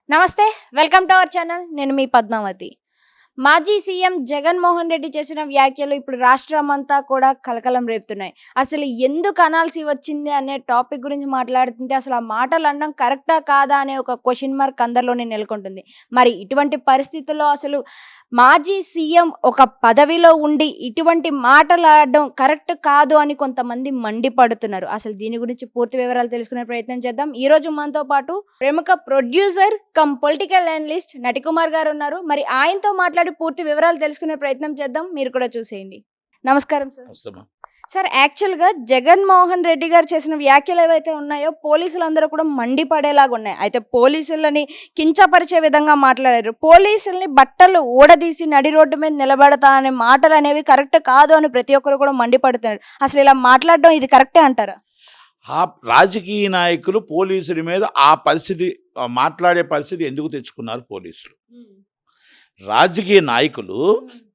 నమస్తే. Welcome to our channel. నేను మీ పద్మావతి. మాజీ సీఎం జగన్మోహన్ రెడ్డి చేసిన వ్యాఖ్యలు ఇప్పుడు రాష్ట్రమంతా కూడా కలకలం రేపుతున్నాయి. అసలు ఎందుకు అనాల్సి వచ్చింది అనే టాపిక్ గురించి మాట్లాడుతుంటే అసలు ఆ మాటలు అనడం కరెక్టా కాదా అనే ఒక క్వెషన్ మార్క్ అందరిలోనే నెలకొంటుంది. మరి ఇటువంటి పరిస్థితుల్లో అసలు మాజీ సీఎం ఒక పదవిలో ఉండి ఇటువంటి మాటలాడడం కరెక్ట్ కాదు అని కొంతమంది మండిపడుతున్నారు. అసలు దీని గురించి పూర్తి వివరాలు తెలుసుకునే ప్రయత్నం చేద్దాం. ఈ రోజు మనతో పాటు ప్రముఖ producer come political analyst Natikumar గారు ఉన్నారు. మరి ఆయనతో మాట్లాడి పూర్తి వివరాలు తెలుసుకునే ప్రయత్నం చేద్దాం. మీరు కూడా చూసేయండి. నమస్కారం సార్. వస్తామా? సార్, యాక్చువల్గా జగన్మోహన్ రెడ్డి గారు చేసిన వ్యాఖ్యలు ఏవైతే ఉన్నాయో పోలీసులందరూ కూడా మండిపడేలాగా ఉన్నాయి. అయితే పోలీసులని కించపరిచే విధంగా మాట్లాడారు. పోలీసుల్ని బట్టలు ఊడదీసి నడి రోడ్డు మీద నిలబడతా అనే మాటలు అనేవి కరెక్ట్ కాదు అని ప్రతి ఒక్కరు కూడా మండిపడుతున్నారు. అసలు ఇలా మాట్లాడడం ఇది కరెక్టే అంటారా? ఆ రాజకీయ నాయకులు పోలీసుల మీద ఆ పరిస్థితి మాట్లాడే పరిస్థితి ఎందుకు తెచ్చుకున్నారు? పోలీసులు రాజకీయ నాయకులు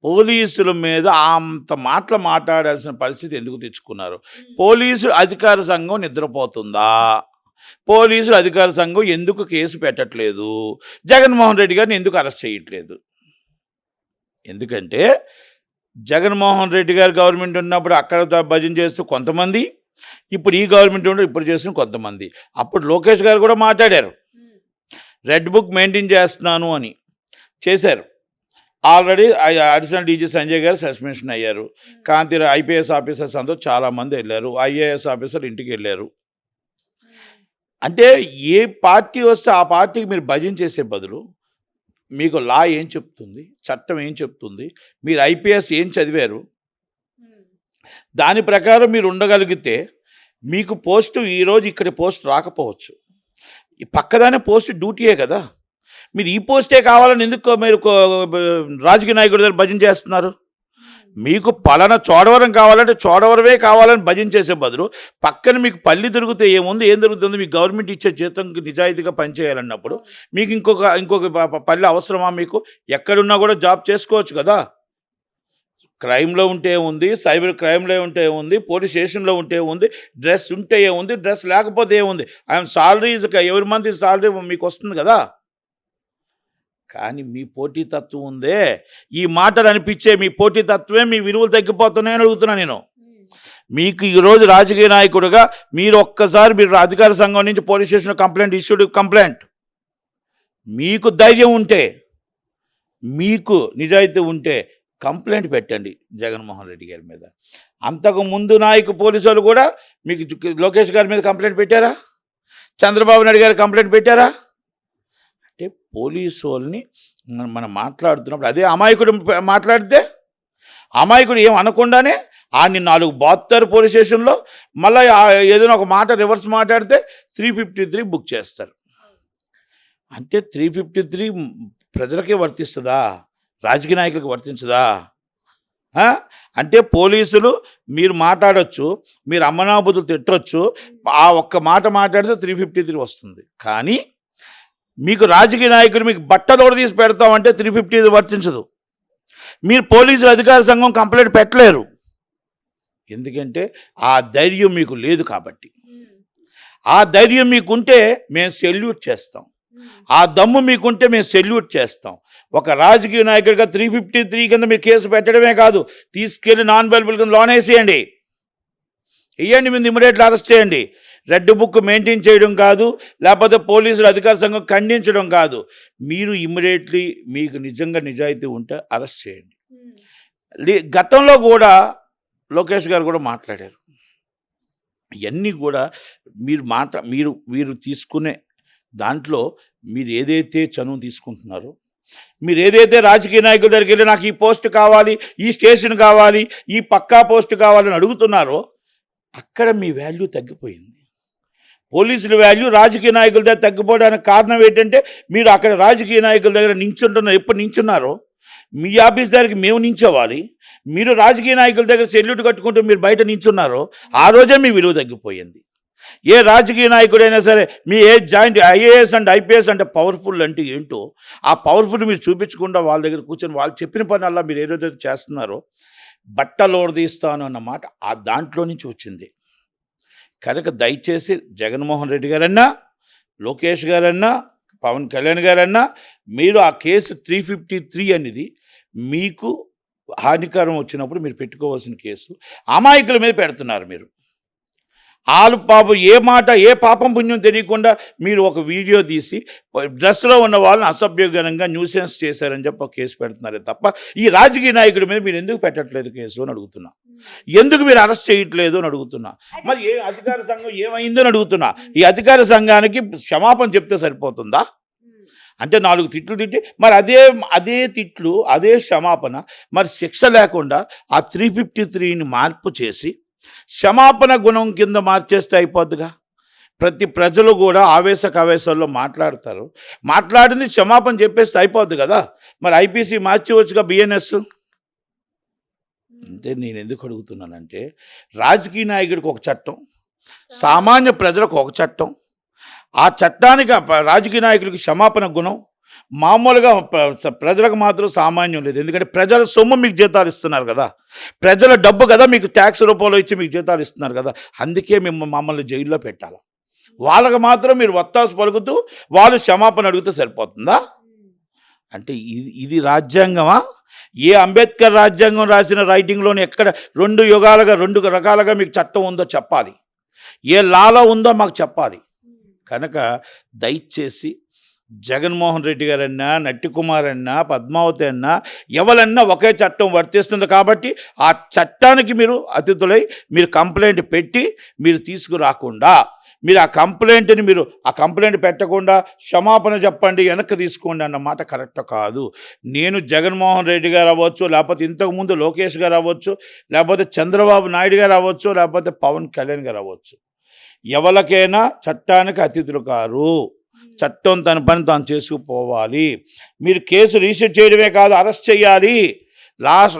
పోలీసుల మీద అంత మాటలు మాట్లాడాల్సిన పరిస్థితి ఎందుకు తెచ్చుకున్నారు? పోలీసు అధికార సంఘం నిద్రపోతుందా? పోలీసులు అధికార సంఘం ఎందుకు కేసు పెట్టట్లేదు? జగన్మోహన్ రెడ్డి గారిని ఎందుకు అరెస్ట్ చేయట్లేదు? ఎందుకంటే జగన్మోహన్ రెడ్డి గారు గవర్నమెంట్ ఉన్నప్పుడు అక్కడ భజన చేస్తూ కొంతమంది, ఇప్పుడు ఈ గవర్నమెంట్ ఉంటే ఇప్పుడు చేస్తున్న కొంతమంది. అప్పుడు లోకేష్ గారు కూడా మాట్లాడారు, రెడ్ బుక్ మెయింటైన్ చేస్తున్నాను అని చేశారు. ఆల్రెడీ అడిషనల్ డీజీ సంజయ్ గారు సస్పెన్షన్ అయ్యారు. కాంతి ఐపీఎస్ ఆఫీసర్స్ అందరూ చాలామంది వెళ్ళారు. ఐఏఎస్ ఆఫీసర్లు ఇంటికి వెళ్ళారు. అంటే ఏ పార్టీ వస్తే ఆ పార్టీకి మీరు భజన చేసే బదులు మీకు లా ఏం చెప్తుంది, చట్టం ఏం చెప్తుంది, మీరు ఐపీఎస్ ఏం చదివారు, దాని ప్రకారం మీరు ఉండగలిగితే మీకు పోస్టు ఈరోజు ఇక్కడ పోస్ట్ రాకపోవచ్చు. ఈ పక్కదానే పోస్ట్ డ్యూటీయే కదా. మీరు ఈ పోస్టే కావాలని ఎందుకు మీరు రాజకీయ నాయకుడి దగ్గర భజన చేస్తున్నారు? మీకు పలానా చోడవరం కావాలంటే చోడవరమే కావాలని భజన చేసే బదులు పక్కన మీకు పల్లి దొరికితే ఏముంది, ఏం దొరుకుతుంది? మీకు గవర్నమెంట్ ఇచ్చే జీతంకి నిజాయితీగా పనిచేయాలన్నప్పుడు మీకు ఇంకొక పల్లి అవసరమా? మీకు ఎక్కడున్నా కూడా జాబ్ చేసుకోవచ్చు కదా. క్రైమ్లో ఉంటే ఉంది, సైబర్ క్రైమ్లో ఉంటే ఉంది, పోలీస్ స్టేషన్లో ఉంటే ఉంది, డ్రెస్ ఉంటే ఏముంది, డ్రెస్ లేకపోతే ఏముంది. ఐఎమ్ సాలరీ ఎవరి మంత్ సాలరీ మీకు వస్తుంది కదా. కానీ మీ పోటీతత్వం ఉందే, ఈ మాటలు అనిపించే మీ పోటీతత్వమే మీ విలువలు తగ్గిపోతున్నాయని అడుగుతున్నా నేను. మీకు ఈరోజు రాజకీయ నాయకుడిగా మీరు ఒక్కసారి మీరు అధికార సంఘం నుంచి పోలీస్ స్టేషన్లో కంప్లైంట్ ఇష్యూడ్ కంప్లైంట్, మీకు ధైర్యం ఉంటే, మీకు నిజాయితీ ఉంటే కంప్లైంట్ పెట్టండి జగన్మోహన్ రెడ్డి గారి మీద. అంతకు ముందు నాయకు పోలీసు వాళ్ళు కూడా మీకు లోకేష్ గారి మీద కంప్లైంట్ పెట్టారా? చంద్రబాబు నాయుడు గారు కంప్లైంట్ పెట్టారా? అంటే పోలీసు వాళ్ళని మనం మాట్లాడుతున్నప్పుడు అదే అమాయకుడు మాట్లాడితే అమాయకుడు ఏం అనకుండానే ఆయన్ని 4 బాత్తారు పోలీస్ స్టేషన్లో. మళ్ళీ ఏదైనా ఒక మాట రివర్స్ మాట్లాడితే 353 బుక్ చేస్తారు. అంటే 353 ప్రజలకే వర్తిస్తుందా? రాజకీయ నాయకులకు వర్తించదా? అంటే పోలీసులు మీరు మాట్లాడచ్చు, మీరు అమ్మనాబుద్ధులు తిట్టవచ్చు, ఆ ఒక్క మాట మాట్లాడితే 353 వస్తుంది. కానీ మీకు రాజకీయ నాయకులు మీకు బట్టలు కూడా తీసి పెడతామంటే 350 వర్తించదు. మీరు పోలీసులు అధికార సంఘం కంప్లైంట్ పెట్టలేరు. ఎందుకంటే ఆ ధైర్యం మీకు లేదు కాబట్టి. ఆ ధైర్యం మీకుంటే మేము సెల్యూట్ చేస్తాం, ఆ దమ్ము మీకుంటే మేము సెల్యూట్ చేస్తాం. ఒక రాజకీయ నాయకుడిగా 353 కింద మీరు కేసు పెట్టడమే కాదు, తీసుకెళ్ళి నాన్ అవైలబుల్ కింద లోన్ వేసేయండి, ఇవ్వండి, మీరు ఇమ్మీడియట్లీ అరెస్ట్ చేయండి. రెడ్ బుక్ మెయింటైన్ చేయడం కాదు, లేకపోతే పోలీసులు అధికార సంఘం ఖండించడం కాదు, మీరు ఇమ్మీడియట్లీ మీకు నిజంగా నిజాయితీ ఉంటే అరెస్ట్ చేయండి. గతంలో కూడా లోకేష్ గారు కూడా మాట్లాడారు. ఇవన్నీ కూడా మీరు తీసుకునే దాంట్లో మీరు ఏదైతే చనువు తీసుకుంటున్నారో, మీరు ఏదైతే రాజకీయ నాయకుల దగ్గరికి వెళ్ళి నాకు ఈ పోస్ట్ కావాలి, ఈ స్టేషన్ కావాలి, ఈ పక్కా పోస్ట్ కావాలని అడుగుతున్నారో అక్కడ మీ వాల్యూ తగ్గిపోయింది. పోలీసుల వాల్యూ రాజకీయ నాయకుల దగ్గర తగ్గిపోవడానికి కారణం ఏంటంటే మీరు అక్కడ రాజకీయ నాయకుల దగ్గర నించుంటున్నారు. ఎప్పుడు నించున్నారో మీ ఆఫీస్ దగ్గరికి మేము నించోవాలి, మీరు రాజకీయ నాయకుల దగ్గర సెల్యూట్ కట్టుకుంటూ మీరు బయట నించున్నారో ఆ రోజే మీ విలువ తగ్గిపోయింది. ఏ రాజకీయ నాయకుడైనా సరే మీ జాయింట్ ఐఏఎస్ అండ్ ఐపీఎస్ అంటే పవర్ఫుల్ అంటే ఏంటో ఆ పవర్ఫుల్ మీరు చూపించకుండా వాళ్ళ దగ్గర కూర్చొని వాళ్ళు చెప్పిన పని అలా మీరు ఏదైతే చేస్తున్నారో బట్టలోడదీస్తాను అన్న మాట ఆ దాంట్లో నుంచి వచ్చింది. కనుక దయచేసి జగన్మోహన్ రెడ్డి గారన్నా, లోకేష్ గారన్నా, పవన్ కళ్యాణ్ గారన్నా మీరు ఆ కేసు 353 అనేది మీకు హానికరం వచ్చినప్పుడు మీరు పెట్టుకోవాల్సిన కేసు అమాయకుల మీద పెడుతున్నారు మీరు. ఆలు పాపం ఏ మాట ఏ పాపం పుణ్యం తెలియకుండా మీరు ఒక వీడియో తీసి డ్రెస్లో ఉన్న వాళ్ళని అసభ్యకరంగా న్యూసెన్స్ చేశారని చెప్పి ఒక కేసు పెడుతున్నారే తప్ప ఈ రాజకీయ నాయకుడి మీద మీరు ఎందుకు పెట్టట్లేదు కేసు అని అడుగుతున్నా. ఎందుకు మీరు అరెస్ట్ చేయట్లేదు అని అడుగుతున్నా. మరి ఏ అధికార సంఘం ఏమైందో అని అడుగుతున్నా. ఈ అధికార సంఘానికి క్షమాపణ చెప్తే సరిపోతుందా? అంటే 4 తిట్లు తిట్టి మరి అదే తిట్లు అదే క్షమాపణ మరి శిక్ష లేకుండా ఆ 353ని మార్పు చేసి క్షమాపణ గుణం కింద మార్చేస్తే అయిపోద్దిగా. ప్రజలు కూడా ఆవేశాల్లో మాట్లాడతారు. మాట్లాడింది క్షమాపణ చెప్పేస్తే అయిపోద్ది కదా. మరి ఐపీసీ మార్చేవచ్చుగా బిఎన్ఎస్. అంటే నేను ఎందుకు అడుగుతున్నానంటే రాజకీయ నాయకుడికి ఒక చట్టం, సామాన్య ప్రజలకు ఒక చట్టం. ఆ చట్టానికి రాజకీయ నాయకులకి క్షమాపణ గుణం మామూలుగా ప్రజలకు మాత్రం సామాన్యం లేదు. ఎందుకంటే ప్రజల సొమ్ము మీకు జీతాలు ఇస్తున్నారు కదా, ప్రజల డబ్బు కదా మీకు ట్యాక్స్ రూపంలో ఇచ్చి మీకు జీతాలు ఇస్తున్నారు కదా. అందుకే మమ్మల్ని జైల్లో పెట్టాలి. వాళ్ళకి మాత్రం మీరు వత్తాసు పలుకుతూ వాళ్ళు క్షమాపణ అడిగితే సరిపోతుందా? అంటే ఇది రాజ్యాంగమా? ఏ అంబేద్కర్ రాజ్యాంగం రాసిన రైటింగ్లోని ఎక్కడ 2 రకాలుగా మీకు చట్టం ఉందో చెప్పాలి. ఏ లాలో ఉందో మాకు చెప్పాలి. కనుక దయచేసి జగన్మోహన్ రెడ్డి గారన్నా, నట్టి కుమార్ అన్నా, పద్మావతి అన్నా ఎవరన్నా ఒకే చట్టం వర్తిస్తుంది కాబట్టి ఆ చట్టానికి మీరు అతిథులై మీరు కంప్లైంట్ పెట్టి మీరు తీసుకురాకుండా మీరు ఆ కంప్లైంట్ పెట్టకుండా క్షమాపణ చెప్పండి వెనక్కి తీసుకోండి అన్న మాట కరెక్ట్ కాదు. నేను జగన్మోహన్ రెడ్డి గారు అవ్వచ్చు, లేకపోతే ఇంతకుముందు లోకేష్ గారు అవ్వచ్చు, లేకపోతే చంద్రబాబు నాయుడు గారు అవ్వచ్చు, లేకపోతే పవన్ కళ్యాణ్ గారు అవ్వచ్చు, ఎవరికైనా చట్టానికి అతిథులు కారు. చట్టం తన పని తాను చేసుకుపోవాలి. మీరు కేసు రిజిస్టర్ చేయడమే కాదు, అరెస్ట్ చేయాలి.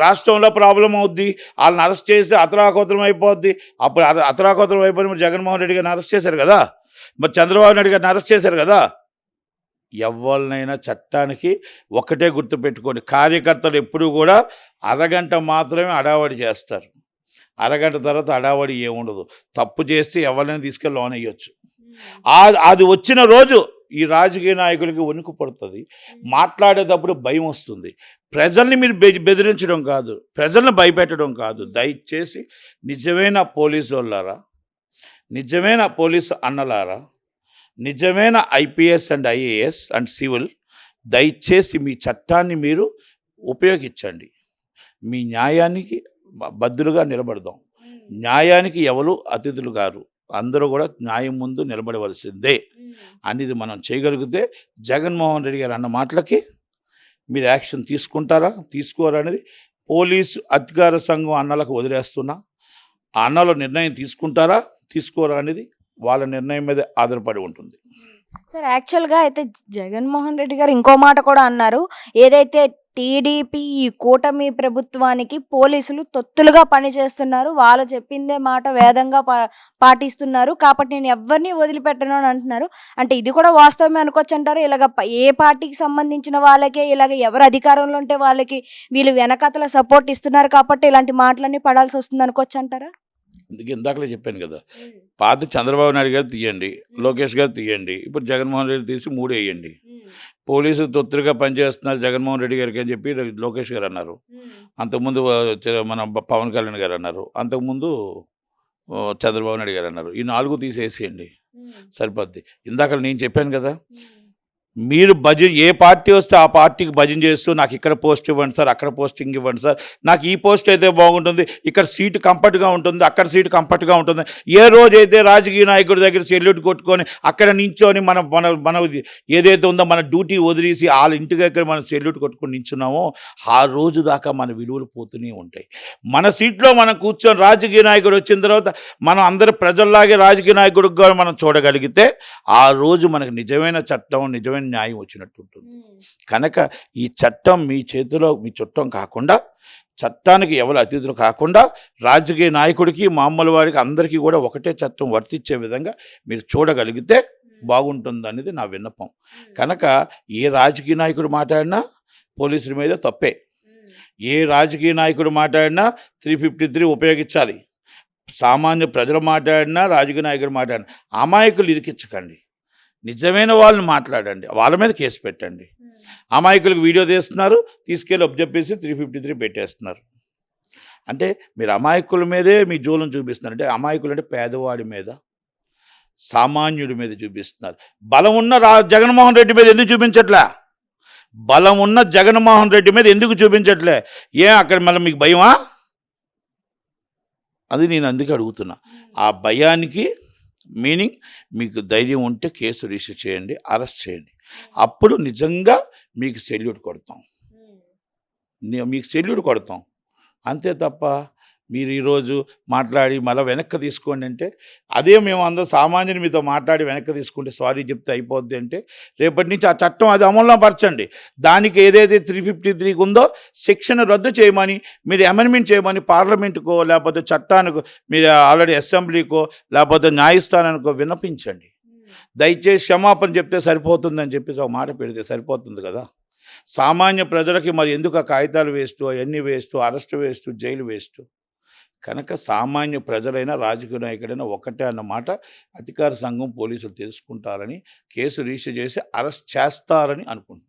రాష్ట్రంలో ప్రాబ్లం అవుద్ది. వాళ్ళని అరెస్ట్ చేస్తే అతరాకోతరం అయిపోద్ది. అప్పుడు అతరాకోతరం అయిపోయి మరి జగన్మోహన్ రెడ్డి గారిని అరెస్ట్ చేశారు కదా, మరి చంద్రబాబు నాయుడు గారిని అరెస్ట్ చేశారు కదా. ఎవరినైనా చట్టానికి ఒకటే గుర్తుపెట్టుకోండి, కార్యకర్తలు ఎప్పుడూ కూడా అరగంట మాత్రమే అడావడి చేస్తారు. అరగంట తర్వాత అడావడి ఏముండదు. తప్పు చేస్తే ఎవరినైనా తీసుకెళ్ళి లోన్ వేయొచ్చు. అది వచ్చిన రోజు ఈ రాజకీయ నాయకులకి వణుకు పడుతుంది. మాట్లాడేటప్పుడు భయం వస్తుంది. ప్రజల్ని మీరు బెదిరించడం కాదు, ప్రజల్ని భయపెట్టడం కాదు. దయచేసి నిజమైన పోలీసు వాళ్ళారా, నిజమైన పోలీసు అన్నలారా, నిజమైన IPS and IAS and civil, దయచేసి మీ చట్టాన్ని మీరు ఉపయోగించండి. మీ న్యాయానికి బద్దులుగా నిలబడదాం. న్యాయానికి ఎవరు అతిథులు గారు, అందరూ కూడా న్యాయం ముందు నిలబడవలసిందే అనేది మనం చేయగలిగితే జగన్మోహన్ రెడ్డి గారు అన్న మాటలకి మీరు యాక్షన్ తీసుకుంటారా తీసుకోరా అనేది పోలీసు అధికార సంఘం అన్నలకు వదిలేస్తున్నా. ఆ అన్నలు నిర్ణయం తీసుకుంటారా తీసుకోరా అనేది వాళ్ళ నిర్ణయం మీద ఆధారపడి ఉంటుంది. సార్, యాక్చువల్గా అయితే జగన్మోహన్ రెడ్డి గారు ఇంకో మాట కూడా అన్నారు. ఏదైతే టీడీపీ ఈ కూటమి ప్రభుత్వానికి పోలీసులు తొత్తులుగా పనిచేస్తున్నారు, వాళ్ళు చెప్పిందే మాట వేదంగా పాటిస్తున్నారు, కాబట్టి నేను ఎవరిని వదిలిపెట్టను అని అంటున్నారు. అంటే ఇది కూడా వాస్తవమే అనుకోవచ్చు అంటారు. ఇలాగ ఏ పార్టీకి సంబంధించిన వాళ్ళకే ఇలాగ ఎవరు అధికారంలో ఉంటే వాళ్ళకి వీళ్ళు వెనకతల సపోర్ట్ ఇస్తున్నారు కాబట్టి ఇలాంటి మాటలన్నీ పడాల్సి వస్తుంది అనుకోవచ్చు అంటారా? అందుకే ఇందాకలే చెప్పాను కదా, పాత చంద్రబాబు నాయుడు గారు తీయండి, లోకేష్ గారు తీయండి, ఇప్పుడు జగన్మోహన్ రెడ్డి తీసి 3 వేయండి. పోలీసులు తొత్తులుగా పనిచేస్తున్నారు జగన్మోహన్ రెడ్డి గారికి అని చెప్పి లోకేష్ గారు అన్నారు. అంతకుముందు మన పవన్ కళ్యాణ్ గారు అన్నారు. అంతకుముందు చంద్రబాబు నాయుడు గారు అన్నారు. ఈ 4 తీసేసేయండి సరిపోద్ది. ఇందాక నేను చెప్పాను కదా, మీరు ఏ పార్టీ వస్తే ఆ పార్టీకి భజన చేస్తూ నాకు ఇక్కడ పోస్ట్ ఇవ్వండి సార్, అక్కడ పోస్టింగ్ ఇవ్వండి సార్, నాకు ఈ పోస్ట్ అయితే బాగుంటుంది, ఇక్కడ సీటు కంఫర్ట్గా ఉంటుంది, అక్కడ సీటు కంఫర్ట్గా ఉంటుంది. ఏ రోజైతే రాజకీయ నాయకుడి దగ్గర సెల్యూట్ కొట్టుకొని అక్కడ నించొని మన ఏదైతే ఉందో మన డ్యూటీ వదిలేసి వాళ్ళ ఇంటి దగ్గర మనం సెల్యూట్ కొట్టుకొని నించున్నామో ఆ రోజు దాకా మన విలువలు పోతూనే ఉంటాయి. మన సీట్లో మనం కూర్చొని రాజకీయ నాయకుడు వచ్చిన తర్వాత మనం అందరు ప్రజల్లాగే రాజకీయ నాయకుడిగా మనం చూడగలిగితే ఆ రోజు మనకు నిజమైన చట్టం, నిజమైన న్యాయం వచ్చినట్టు ఉంటుంది. కనుక ఈ చట్టం మీ చేతిలో మీ చుట్టం కాకుండా, చట్టానికి ఎవరు అతిథులు కాకుండా రాజకీయ నాయకుడికి మామూలు వాడికి అందరికీ కూడా ఒకటే చట్టం వర్తించే విధంగా మీరు చూడగలిగితే బాగుంటుంది అనేది నా విన్నపం. కనుక ఏ రాజకీయ నాయకుడు మాట్లాడినా పోలీసుల మీద తప్పే, ఏ రాజకీయ నాయకుడు మాట్లాడినా 353 ఉపయోగించాలి. సామాన్య ప్రజలు మాట్లాడినా రాజకీయ నాయకుడు మాట్లాడినా అమాయకులు ఇరికించకండి. నిజమైన వాళ్ళని మాట్లాడండి, వాళ్ళ మీద కేసు పెట్టండి. అమాయకులకు వీడియో తీస్తున్నారు, తీసుకెళ్ళి చెప్పేసి 353 పెట్టేస్తున్నారు. అంటే మీరు అమాయకుల మీదే మీ జోలం చూపిస్తున్నారు. అంటే అమాయకులు అంటే పేదవాడి మీద, సామాన్యుడి మీద చూపిస్తున్నారు. బలం ఉన్న జగన్మోహన్ రెడ్డి మీద ఎందుకు చూపించట్లే? బలం ఉన్న జగన్మోహన్ రెడ్డి మీద ఎందుకు చూపించట్లే? అక్కడ మళ్ళీ మీకు భయమా? అది నేను అందుకే అడుగుతున్నా. ఆ భయానికి మీనింగ్, మీకు ధైర్యం ఉంటే కేసు రిజిస్టర్ చేయండి, అరెస్ట్ చేయండి. అప్పుడు నిజంగా మీకు సెల్యూట్ కొడతాం, మీకు సెల్యూట్ కొడతాం. అంతే తప్ప మీరు ఈరోజు మాట్లాడి మళ్ళీ వెనక్కి తీసుకోండి అంటే, అదే మేము అందరూ సామాన్యుని మీతో మాట్లాడి వెనక్కి తీసుకుంటే సారీ చెప్తే అయిపోద్ది అంటే, రేపటి నుంచి ఆ చట్టం అది అమల్లో పరచండి. దానికి ఏదైతే 353 ఉందో సెక్షన్ రద్దు చేయమని, మీరు అమెండ్మెంట్ చేయమని పార్లమెంటుకో లేకపోతే చట్టానికో, మీరు ఆల్రెడీ అసెంబ్లీకో లేకపోతే న్యాయస్థానానికో విన్నపించండి. దయచేసి క్షమాపణ చెప్తే సరిపోతుందని చెప్పేసి ఒక మాట పెడితే సరిపోతుంది కదా. సామాన్య ప్రజలకి మరి ఎందుకు ఆ కాగితాలు వేస్ట్, అవన్నీ waste, arrest waste, jail waste. కనుక సామాన్య ప్రజలైనా రాజకీయ నాయకుడైనా ఒకటే అన్నమాట అధికార సంఘం పోలీసులు తెలుసుకుంటారని, కేసు రిజిస్టర్ చేసి అరెస్ట్ చేస్తారని అనుకుంటున్నాను.